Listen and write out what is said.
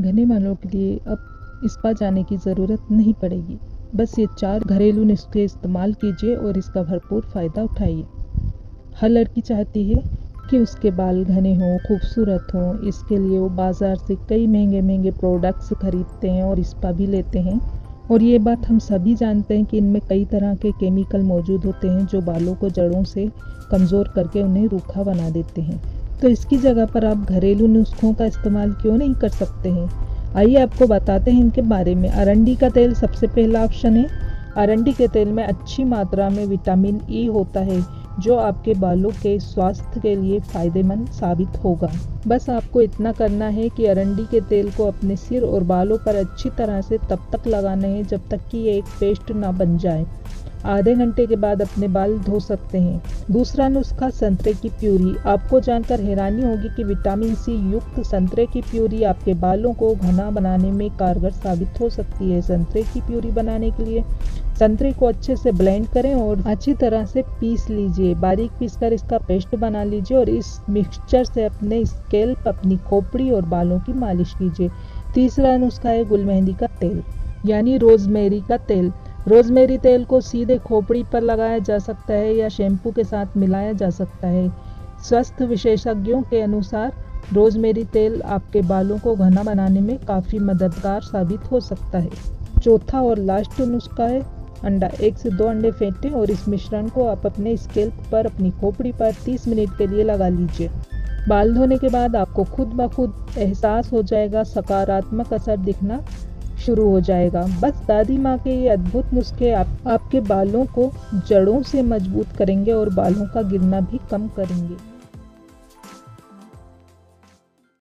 घने बालों के लिए अब स्पा जाने की ज़रूरत नहीं पड़ेगी। बस ये 4 घरेलू नुस्खे इस्तेमाल कीजिए और इसका भरपूर फ़ायदा उठाइए। हर लड़की चाहती है कि उसके बाल घने हों, खूबसूरत हों। इसके लिए वो बाज़ार से कई महंगे प्रोडक्ट्स खरीदते हैं और स्पा भी लेते हैं। और ये बात हम सभी जानते हैं कि इनमें कई तरह के केमिकल मौजूद होते हैं जो बालों को जड़ों से कमज़ोर करके उन्हें रूखा बना देते हैं। तो इसकी जगह पर आप घरेलू नुस्खों का इस्तेमाल क्यों नहीं कर सकते हैं? आइए आपको बताते हैं इनके बारे में। अरंडी का तेल सबसे पहला ऑप्शन है। अरंडी के तेल में अच्छी मात्रा में विटामिन ई होता है जो आपके बालों के स्वास्थ्य के लिए फ़ायदेमंद साबित होगा। बस आपको इतना करना है कि अरंडी के तेल को अपने सिर और बालों पर अच्छी तरह से तब तक लगाना है जब तक कि ये एक पेस्ट ना बन जाए। आधे घंटे के बाद अपने बाल धो सकते हैं। दूसरा नुस्खा संतरे की प्यूरी। आपको जानकर हैरानी होगी कि विटामिन सी युक्त संतरे की प्यूरी आपके बालों को घना बनाने में कारगर साबित हो सकती है। संतरे की प्यूरी बनाने के लिए संतरे को अच्छे से ब्लेंड करें और अच्छी तरह से पीस लीजिए। बारीक पीसकर इसका पेस्ट बना लीजिए और इस मिक्सचर से अपने स्कैल्प, अपनी खोपड़ी और बालों की मालिश कीजिए। तीसरा नुस्खा है गुलमेहंदी का तेल यानी रोजमेरी का तेल। रोजमेरी तेल को सीधे खोपड़ी पर लगाया जा सकता है या शैम्पू के साथ मिलाया जा सकता है। स्वास्थ्य विशेषज्ञों के अनुसार रोजमेरी तेल आपके बालों को घना बनाने में काफ़ी मददगार साबित हो सकता है। चौथा और लास्ट नुस्खा है अंडा। 1 से 2 अंडे फेंटें और इस मिश्रण को आप अपने स्कैल्प पर, अपनी खोपड़ी पर 30 मिनट के लिए लगा लीजिए। बाल धोने के बाद आपको खुद ब खुद एहसास हो जाएगा, सकारात्मक असर दिखना शुरू हो जाएगा। बस दादी माँ के ये अद्भुत नुस्खे आपके बालों को जड़ों से मजबूत करेंगे और बालों का गिरना भी कम करेंगे।